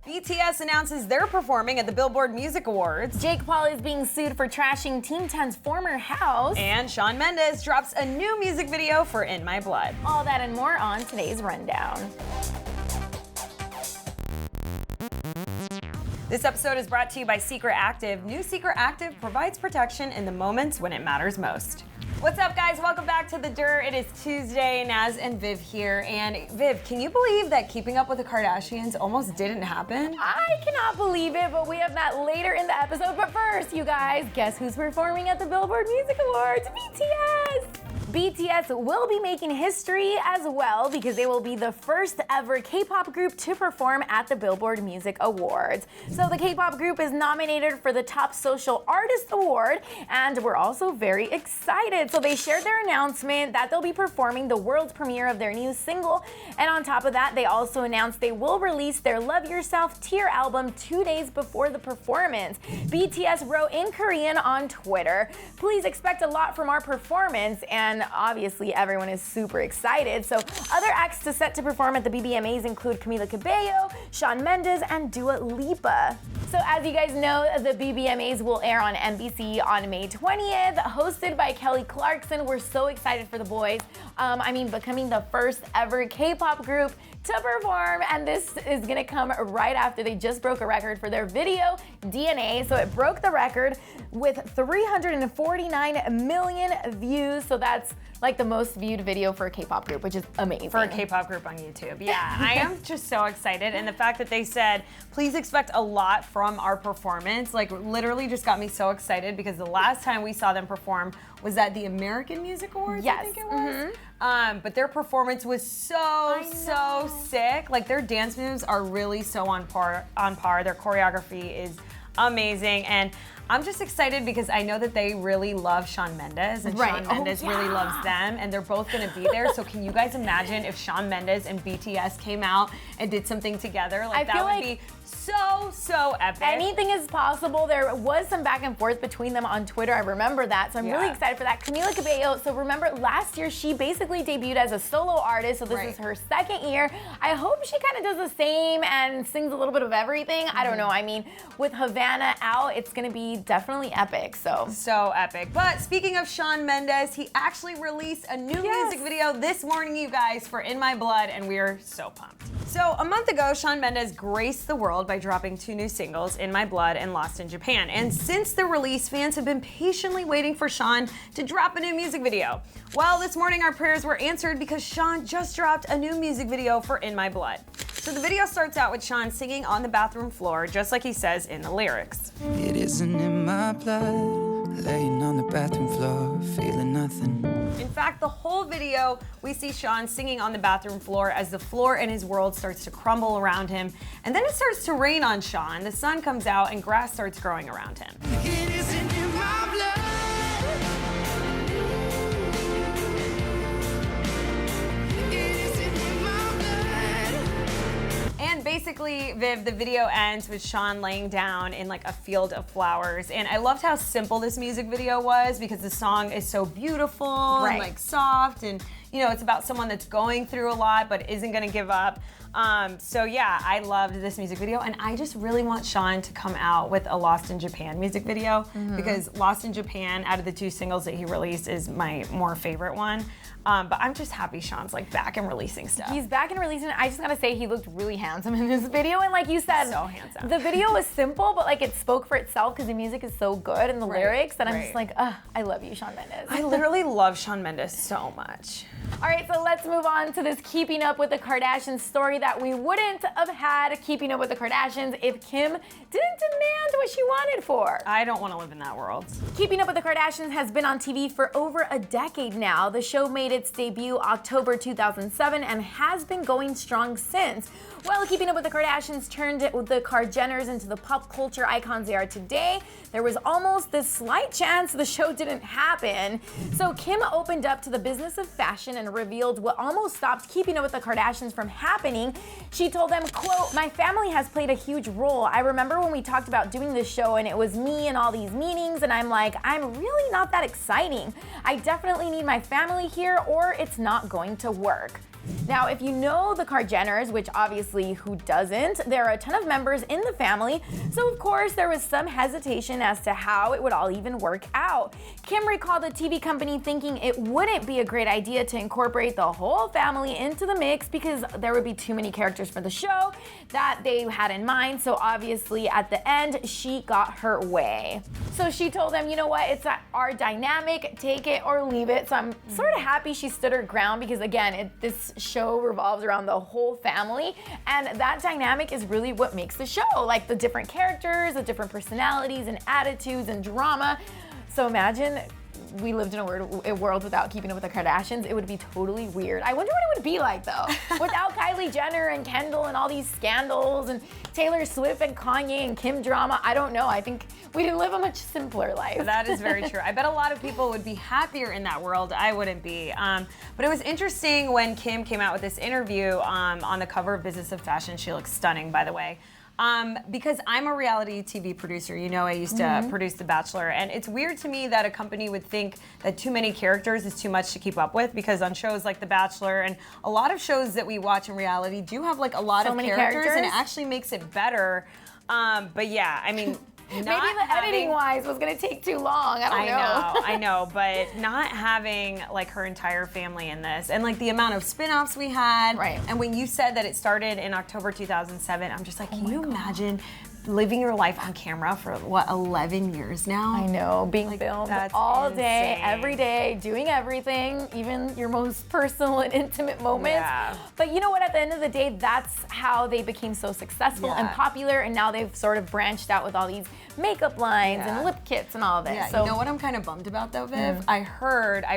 BTS announces they're performing at the Billboard Music Awards. Jake Paul is being sued for trashing Team 10's former house. And Shawn Mendes drops a new music video for In My Blood. All that and more on today's rundown. This episode is brought to you by Secret Active. New Secret Active provides protection in the moments when it matters most. What's up, guys? Welcome back to The Dirt. It is Tuesday, Naz and Viv here. And Viv, can you believe that Keeping Up with the Kardashians almost didn't happen? I cannot believe it, but we have that later in the episode. But first, you guys, guess who's performing at the Billboard Music Awards? BTS! BTS will be making history as well because they will be the first ever K-pop group to perform at the Billboard Music Awards. So the K-pop group is nominated for the Top Social Artist Award, and we're also very excited. So they shared their announcement that they'll be performing the world premiere of their new single, and on top of that, they also announced they will release their Love Yourself Tear album 2 days before the performance. BTS wrote in Korean on Twitter, "Please expect a lot from our performance," and obviously everyone is super excited. So other acts set to perform at the BBMAs include Camila Cabello, Shawn Mendes, and Dua Lipa. So as you guys know, the BBMAs will air on NBC on May 20th, hosted by Kelly Clarkson. We're so excited for the boys. Becoming the first ever K-pop group to perform, and this is gonna come right after they just broke a record for their video, DNA. So it broke the record with 349 million views. So that's like the most viewed video for a K-pop group, which is amazing. For a K-pop group on YouTube. Yeah, I am just so excited. And the fact that they said, please expect a lot from our performance, like literally just got me so excited because the last time we saw them perform was at the American Music Awards, yes. I think it was. But their performance was so sick. Like their dance moves are really so on par. Their choreography is amazing. And I'm just excited because I know that they really love Shawn Mendes, and Shawn Mendes really loves them, and they're both gonna be there. So can you guys imagine if Shawn Mendes and BTS came out and did something together? Like that would be so epic. Anything is possible. There was some back and forth between them on Twitter. I remember that, so I'm really excited for that. Camila Cabello, so remember last year she basically debuted as a solo artist, so this is her second year. I hope she kind of does the same and sings a little bit of everything. I don't know. I mean, with Havana out, it's gonna be definitely epic. So epic. But speaking of Shawn Mendes, he actually released a new music video this morning, you guys, for In My Blood, and we are so pumped. So a month ago, Shawn Mendes graced the world by dropping 2 new singles, In My Blood and Lost in Japan. And since the release, fans have been patiently waiting for Shawn to drop a new music video. Well, this morning our prayers were answered because Shawn just dropped a new music video for In My Blood. So the video starts out with Shawn singing on the bathroom floor, just like he says in the lyrics. It isn't in my blood, laying on the bathroom floor, feeling nothing. In fact, the whole video, we see Shawn singing on the bathroom floor as the floor in his world starts to crumble around him. And then it starts to rain on Shawn. The sun comes out and grass starts growing around him. It isn't in my blood. And basically, Viv, the video ends with Shawn laying down in like a field of flowers. And I loved how simple this music video was because the song is so beautiful and like soft, and you know, it's about someone that's going through a lot but isn't gonna give up. So yeah, I loved this music video, and I just really want Shawn to come out with a Lost in Japan music video because Lost in Japan, out of the 2 singles that he released, is my more favorite one. But I'm just happy Shawn's like back and releasing stuff. He's back and releasing. I just gotta say, he looked really handsome in this video, and like you said, so handsome. The video was simple, but like it spoke for itself because the music is so good and the lyrics that I'm just like, I love you, Shawn Mendes. I literally love Shawn Mendes so much. All right, so let's move on to this Keeping Up with the Kardashians story that we wouldn't have had Keeping Up with the Kardashians if Kim didn't demand what she wanted for. I don't want to live in that world. Keeping Up with the Kardashians has been on TV for over a decade now. The show made its debut October 2007 and has been going strong since. Well, Keeping Up with the Kardashians turned the Kardashians into the pop culture icons they are today. There was almost this slight chance the show didn't happen. So Kim opened up to the business of fashion and revealed what almost stopped Keeping Up with the Kardashians from happening. She told them, quote, "My family has played a huge role. I remember when we talked about doing this show and it was me and all these meetings, and I'm like, I'm really not that exciting. I definitely need my family here or it's not going to work." Now, if you know the Kardashians, which obviously who doesn't, there are a ton of members in the family, so of course there was some hesitation as to how it would all even work out. Kim recalled the TV company thinking it wouldn't be a great idea to incorporate the whole family into the mix because there would be too many characters for the show that they had in mind, so obviously at the end, she got her way. So she told them, you know what, it's our dynamic, take it or leave it. So I'm sort of happy she stood her ground because again, this show revolves around the whole family, and that dynamic is really what makes the show, like the different characters, the different personalities and attitudes and drama. So imagine we lived in a world without Keeping Up with the Kardashians. It would be totally weird. I wonder what it would be like though, without Kylie Jenner and Kendall and all these scandals and Taylor Swift and Kanye and Kim drama. I don't know. I think we'd live a much simpler life. That is very true. I bet a lot of people would be happier in that world. I wouldn't be. But it was interesting when Kim came out with this interview on the cover of Business of Fashion. She looks stunning, by the way. Because I'm a reality TV producer. You know, I used to produce The Bachelor, and it's weird to me that a company would think that too many characters is too much to keep up with, because on shows like The Bachelor and a lot of shows that we watch in reality do have like a lot of characters, and it actually makes it better. But yeah, I mean, maybe the editing wise was gonna take too long. I know, but not having like her entire family in this, and like the amount of spin-offs we had. Right. And when you said that it started in October 2007, I'm just like, can you imagine living your life on camera for what, 11 years now? I know, being filmed all day, every day, doing everything, even your most personal and intimate moments. Yeah. But you know what, at the end of the day, that's how they became so successful and popular, and now they've sort of branched out with all these makeup lines and lip kits and all of this. Yeah, so, you know what I'm kind of bummed about though, Viv? I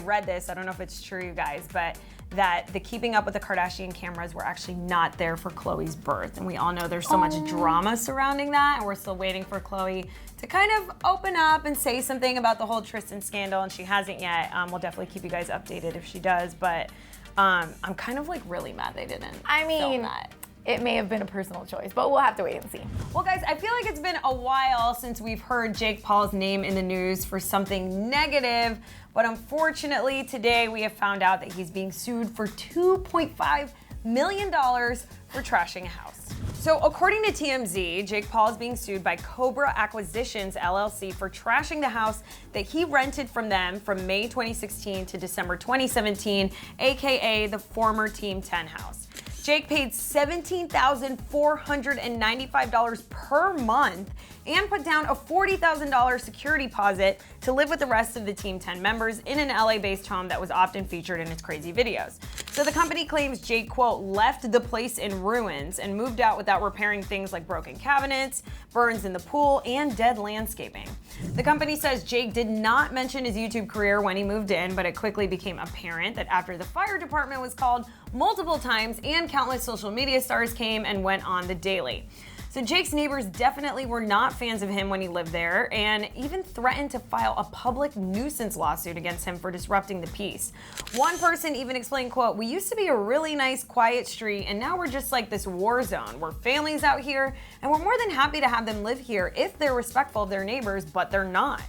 read this, I don't know if it's true, you guys, but that the Keeping Up with the Kardashian cameras were actually not there for Khloe's birth. And we all know there's so much drama surrounding that, and we're still waiting for Khloe to kind of open up and say something about the whole Tristan scandal, and she hasn't yet. We'll definitely keep you guys updated if she does, but I'm kind of like really mad they didn't film that. It may have been a personal choice, but we'll have to wait and see. Well, guys, I feel like it's been a while since we've heard Jake Paul's name in the news for something negative, but unfortunately today we have found out that he's being sued for $2.5 million for trashing a house. So according to TMZ, Jake Paul is being sued by Cobra Acquisitions LLC for trashing the house that he rented from them from May 2016 to December 2017, aka the former Team 10 house. Jake paid $17,495 per month and put down a $40,000 security deposit to live with the rest of the Team 10 members in an LA-based home that was often featured in his crazy videos. So the company claims Jake, quote, left the place in ruins and moved out without repairing things like broken cabinets, burns in the pool, and dead landscaping. The company says Jake did not mention his YouTube career when he moved in, but it quickly became apparent that after the fire department was called multiple times and countless social media stars came and went on the daily. So Jake's neighbors definitely were not fans of him when he lived there, and even threatened to file a public nuisance lawsuit against him for disrupting the peace. One person even explained, quote, "We used to be a really nice, quiet street, and now we're just like this war zone. We're families out here, and we're more than happy to have them live here if they're respectful of their neighbors, but they're not."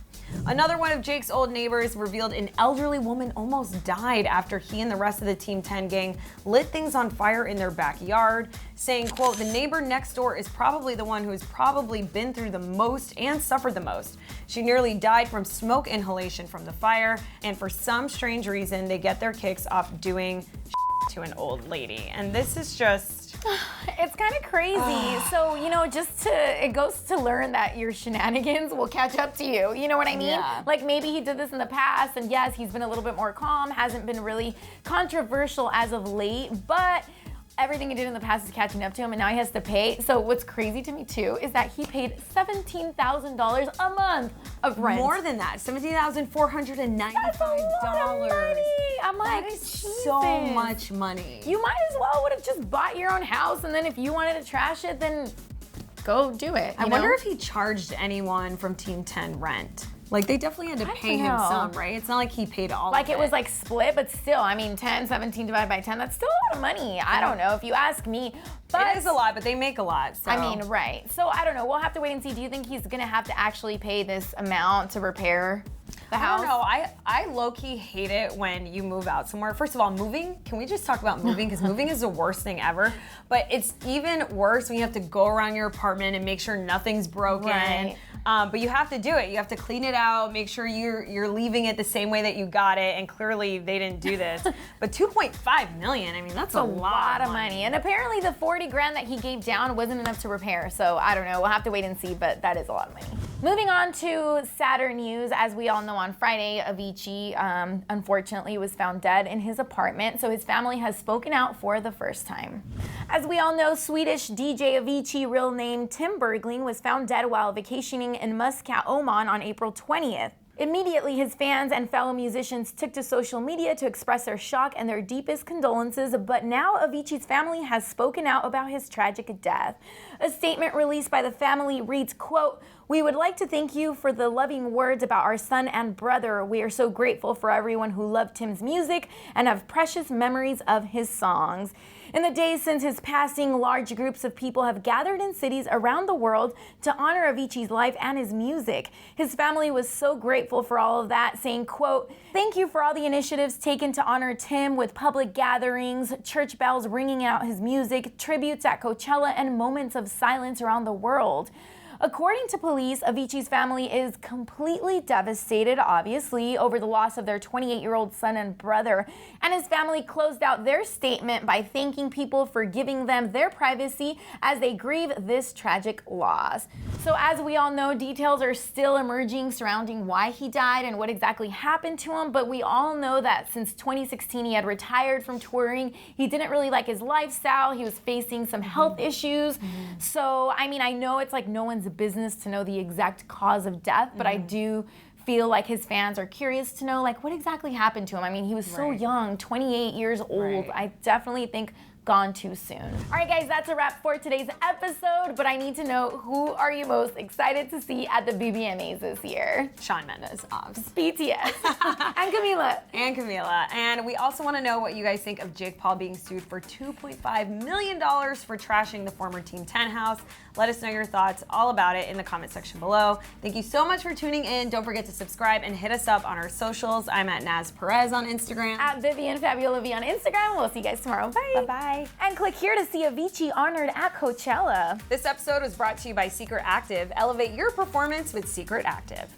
Another one of Jake's old neighbors revealed an elderly woman almost died after he and the rest of the Team 10 gang lit things on fire in their backyard, saying, quote, "The neighbor next door is probably the one who has probably been through the most and suffered the most. She nearly died from smoke inhalation from the fire, and for some strange reason, they get their kicks off doing to an old lady." And this is just... It's kind of crazy. So, you know, it goes to learn that your shenanigans will catch up to you. You know what I mean? Yeah. Like maybe he did this in the past, and yes, he's been a little bit more calm, hasn't been really controversial as of late, but everything he did in the past is catching up to him, and now he has to pay. So what's crazy to me too is that he paid $17,000 a month of rent. More than that, $17,495. That's a lot of money. I'm like, that is Jesus. so much money. You might as well would have just bought your own house, and then if you wanted to trash it, then go do it. I wonder if he charged anyone from Team 10 rent. Like, they definitely had to pay him some, right? It's not like he paid all of it. Like, it was like split, but still, I mean, 17 divided by 10, that's still a lot of money. I don't know if you ask me. But it is a lot, but they make a lot, so. I mean, right. So, I don't know. We'll have to wait and see. Do you think he's going to have to actually pay this amount to repair The house? I don't know. I low-key hate it when you move out somewhere. First of all, moving, can we just talk about moving? Because moving is the worst thing ever. But it's even worse when you have to go around your apartment and make sure nothing's broken. Right. But you have to do it. You have to clean it out, make sure you're leaving it the same way that you got it, and clearly they didn't do this. But 2.5 million, I mean, that's a lot of money. And apparently the 40 grand that he gave down wasn't enough to repair. So I don't know, we'll have to wait and see, but that is a lot of money. Moving on to sadder news, as we all know, on Friday, Avicii unfortunately was found dead in his apartment, so his family has spoken out for the first time. As we all know, Swedish DJ Avicii, real name Tim Bergling, was found dead while vacationing in Muscat, Oman on April 20th. Immediately, his fans and fellow musicians took to social media to express their shock and their deepest condolences, but now Avicii's family has spoken out about his tragic death. A statement released by the family reads, quote, "We would like to thank you for the loving words about our son and brother. We are so grateful for everyone who loved Tim's music and have precious memories of his songs." In the days since his passing, large groups of people have gathered in cities around the world to honor Avicii's life and his music. His family was so grateful for all of that, saying, quote, "Thank you for all the initiatives taken to honor Tim with public gatherings, church bells ringing out his music, tributes at Coachella, and moments of silence around the world." According to police, Avicii's family is completely devastated, obviously, over the loss of their 28-year-old son and brother. And his family closed out their statement by thanking people for giving them their privacy as they grieve this tragic loss. So as we all know, details are still emerging surrounding why he died and what exactly happened to him. But we all know that since 2016, he had retired from touring. He didn't really like his lifestyle. He was facing some health issues. So, I mean, I know it's like no one's business to know the exact cause of death, but I do feel like his fans are curious to know, like, what exactly happened to him. I mean, he was so young, 28 years old. I definitely think gone too soon. All right, guys, that's a wrap for today's episode, but I need to know, who are you most excited to see at the BBMAs this year? Shawn Mendes, obs. BTS. And Camila. And Camila. And we also want to know what you guys think of Jake Paul being sued for $2.5 million for trashing the former Team 10 house. Let us know your thoughts all about it in the comment section below. Thank you so much for tuning in. Don't forget to subscribe and hit us up on our socials. I'm at Naz Perez on Instagram. At Vivian Fabiola V on Instagram. We'll see you guys tomorrow. Bye. Bye-bye. And click here to see Avicii honored at Coachella. This episode was brought to you by Secret Active. Elevate your performance with Secret Active.